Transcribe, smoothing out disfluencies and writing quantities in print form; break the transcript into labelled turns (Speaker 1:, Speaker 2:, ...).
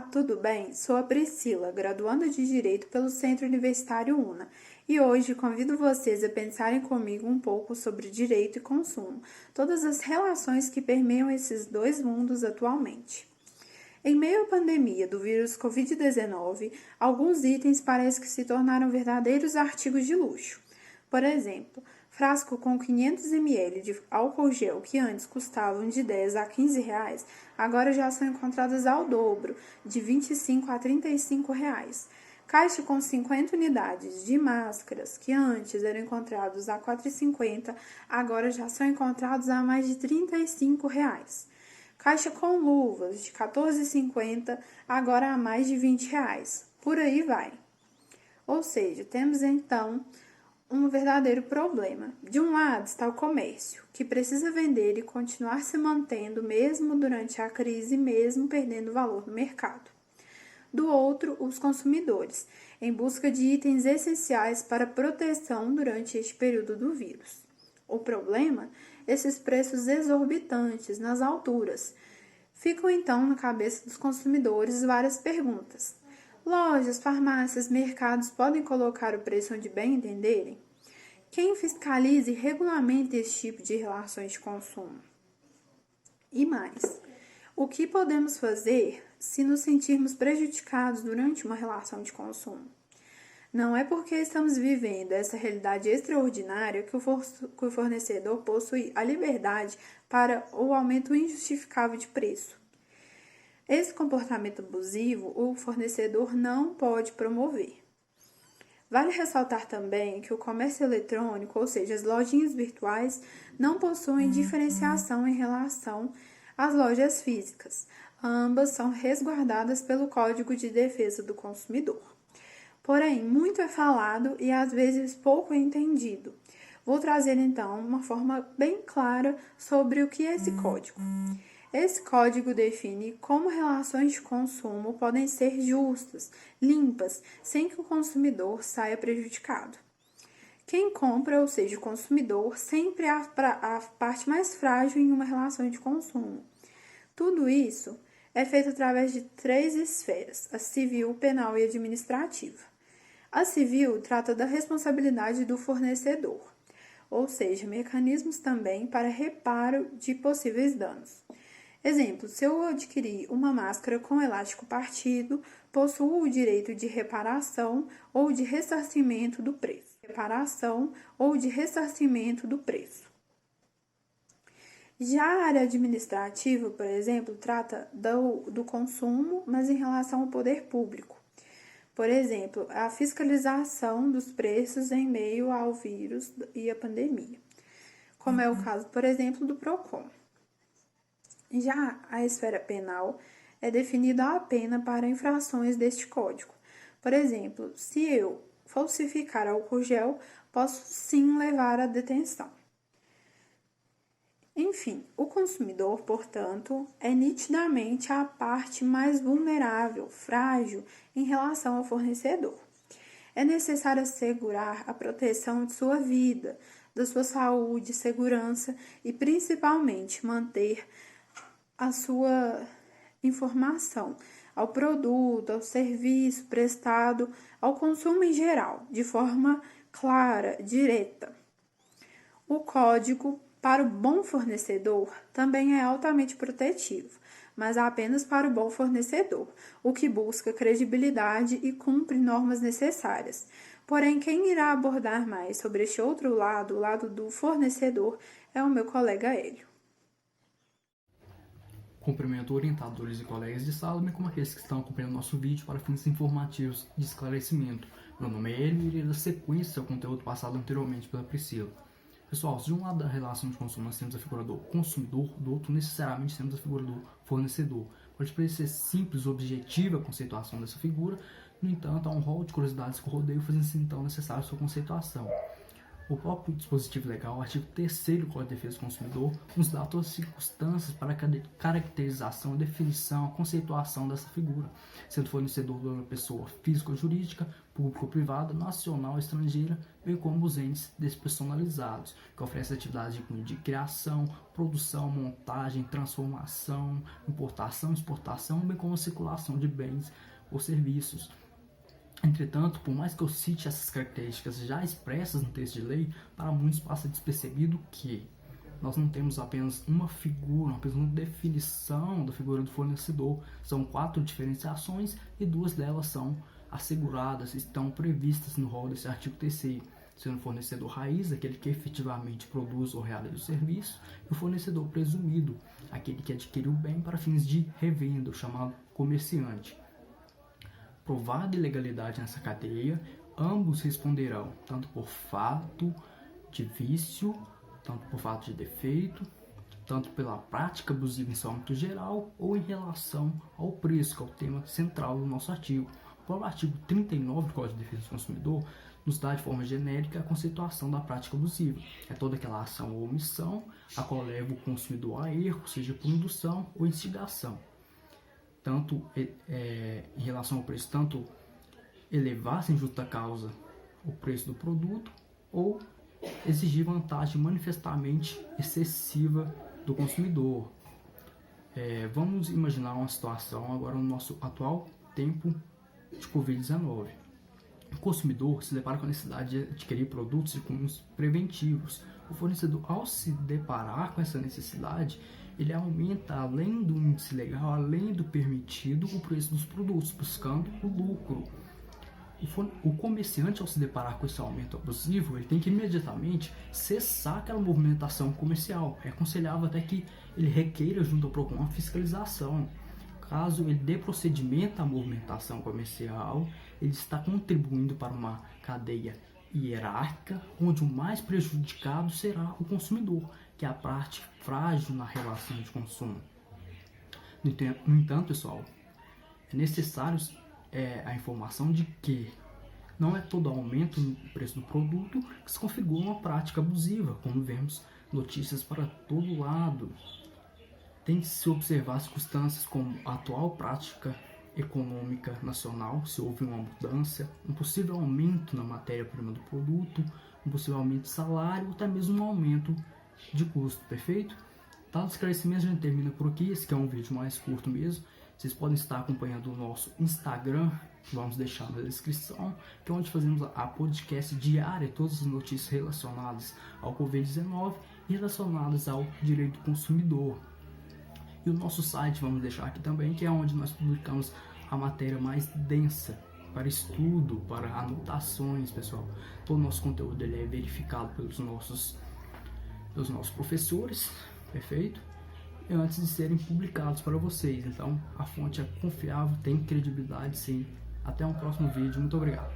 Speaker 1: tudo bem? Sou a Priscila, graduanda de Direito pelo Centro Universitário UNA, e hoje convido vocês a pensarem comigo um pouco sobre direito e consumo, todas as relações que permeiam esses dois mundos atualmente. Em meio à pandemia do vírus Covid-19, alguns itens parecem que se tornaram verdadeiros artigos de luxo. Por exemplo, frasco com 500 ml de álcool gel que antes custavam de 10 a 15 reais, agora já são encontradas ao dobro, de 25 a 35 reais. Caixa com 50 unidades de máscaras, que antes eram encontrados a 4,50, agora já são encontrados a mais de 35 reais. Caixa com luvas de 14,50, agora a mais de 20 reais. Por aí vai. Ou seja, temos então um verdadeiro problema. De um lado está o comércio, que precisa vender e continuar se mantendo mesmo durante a crise, mesmo perdendo valor no mercado. Do outro, os consumidores, em busca de itens essenciais para proteção durante este período do vírus. O problema? Esses preços exorbitantes nas alturas. Ficam então na cabeça dos consumidores várias perguntas. Lojas, farmácias, mercados podem colocar o preço onde bem entenderem? Quem fiscaliza e regulamenta esse tipo de relações de consumo? E mais, o que podemos fazer se nos sentirmos prejudicados durante uma relação de consumo? Não é porque estamos vivendo essa realidade extraordinária que o fornecedor possui a liberdade para o aumento injustificável de preço. Esse comportamento abusivo o fornecedor não pode promover. Vale ressaltar também que o comércio eletrônico, ou seja, as lojinhas virtuais, não possuem diferenciação em relação às lojas físicas. Ambas são resguardadas pelo Código de Defesa do Consumidor. Porém, muito é falado e às vezes pouco é entendido. Vou trazer então uma forma bem clara sobre o que é esse código. Esse código define como relações de consumo podem ser justas, limpas, sem que o consumidor saia prejudicado. Quem compra, ou seja, o consumidor, sempre é a parte mais frágil em uma relação de consumo. Tudo isso é feito através de 3 esferas: a civil, penal e administrativa. A civil trata da responsabilidade do fornecedor, ou seja, mecanismos também para reparo de possíveis danos. Exemplo, se eu adquirir uma máscara com elástico partido, possuo o direito de reparação ou de ressarcimento do preço. Já a área administrativa, por exemplo, trata do consumo, mas em relação ao poder público. Por exemplo, a fiscalização dos preços em meio ao vírus e à pandemia, como é o caso, por exemplo, do PROCON. Já a esfera penal é definida a pena para infrações deste código. Por exemplo, se eu falsificar álcool gel, posso sim levar à detenção. Enfim, o consumidor, portanto, é nitidamente a parte mais vulnerável, frágil em relação ao fornecedor. É necessário assegurar a proteção de sua vida, da sua saúde, segurança e principalmente manter a sua informação ao produto, ao serviço prestado, ao consumo em geral, de forma clara, direta. O código para o bom fornecedor também é altamente protetivo, mas apenas para o bom fornecedor, o que busca credibilidade e cumpre normas necessárias. Porém, quem irá abordar mais sobre este outro lado, o lado do fornecedor, é o meu colega Hélio.
Speaker 2: Cumprimento orientadores e colegas de sala, bem como aqueles que estão acompanhando nosso vídeo para fins informativos de esclarecimento. Meu nome é Hélio e irei dar sequência ao conteúdo passado anteriormente pela Priscila. Pessoal, se de um lado da relação de consumo nós temos a figura do consumidor, do outro necessariamente temos a figura do fornecedor. Pode parecer simples e objetiva a conceituação dessa figura, no entanto, há um rol de curiosidades que o rodeio fazendo então necessário sua conceituação. O próprio dispositivo legal, o artigo 3º do Código de Defesa do Consumidor, nos dá todas as circunstâncias para a caracterização, definição, conceituação dessa figura, sendo fornecedor de uma pessoa física ou jurídica, pública ou privada, nacional ou estrangeira, bem como os entes despersonalizados, que oferecem atividades de cunho de criação, produção, montagem, transformação, importação, exportação, bem como a circulação de bens ou serviços. Entretanto, por mais que eu cite essas características já expressas no texto de lei, para muitos passa despercebido que nós não temos apenas uma figura, apenas uma definição da figura do fornecedor. São 4 diferenciações e 2 delas são asseguradas, estão previstas no rol desse artigo 3º, sendo o fornecedor raiz, aquele que efetivamente produz ou realiza o serviço, e o fornecedor presumido, aquele que adquire o bem para fins de revenda, o chamado comerciante. Provada ilegalidade nessa cadeia, ambos responderão tanto por fato de vício, tanto por fato de defeito, tanto pela prática abusiva em seu âmbito geral ou em relação ao preço, que é o tema central do nosso artigo. O próprio artigo 39 do Código de Defesa do Consumidor nos dá de forma genérica a conceituação da prática abusiva. É toda aquela ação ou omissão a qual leva o consumidor a erro, seja por indução ou instigação. Tanto em relação ao preço, tanto elevar sem justa causa o preço do produto ou exigir vantagem manifestamente excessiva do consumidor. Vamos imaginar uma situação agora no nosso atual tempo de Covid-19. O consumidor se depara com a necessidade de adquirir produtos de cunhos preventivos. O fornecedor, ao se deparar com essa necessidade, ele aumenta, além do índice legal, além do permitido, o preço dos produtos, buscando o lucro. O comerciante, ao se deparar com esse aumento abusivo, ele tem que imediatamente cessar aquela movimentação comercial. É aconselhável até que ele requeira junto ao PROCON a fiscalização. Caso ele dê procedimento à movimentação comercial, ele está contribuindo para uma cadeia hierárquica, onde o mais prejudicado será o consumidor, que é a parte frágil na relação de consumo. No entanto, pessoal, é necessário a informação de que não é todo aumento no preço do produto que se configura uma prática abusiva, como vemos notícias para todo lado. Tem que se observar circunstâncias como a atual prática econômica nacional, se houve uma mudança, um possível aumento na matéria-prima do produto, um possível aumento de salário, ou até mesmo um aumento de custo, perfeito? Dado o esclarecimento, a gente termina por aqui. Esse aqui é um vídeo mais curto mesmo. Vocês podem estar acompanhando o nosso Instagram, que vamos deixar na descrição, que é onde fazemos a podcast diária, todas as notícias relacionadas ao Covid-19 e relacionadas ao direito do consumidor. E o nosso site vamos deixar aqui também, que é onde nós publicamos a matéria mais densa para estudo, para anotações, pessoal. Todo o nosso conteúdo ele é verificado pelos nossos professores, perfeito? E antes de serem publicados para vocês. Então, a fonte é confiável, tem credibilidade, sim. Até um próximo vídeo. Muito obrigado.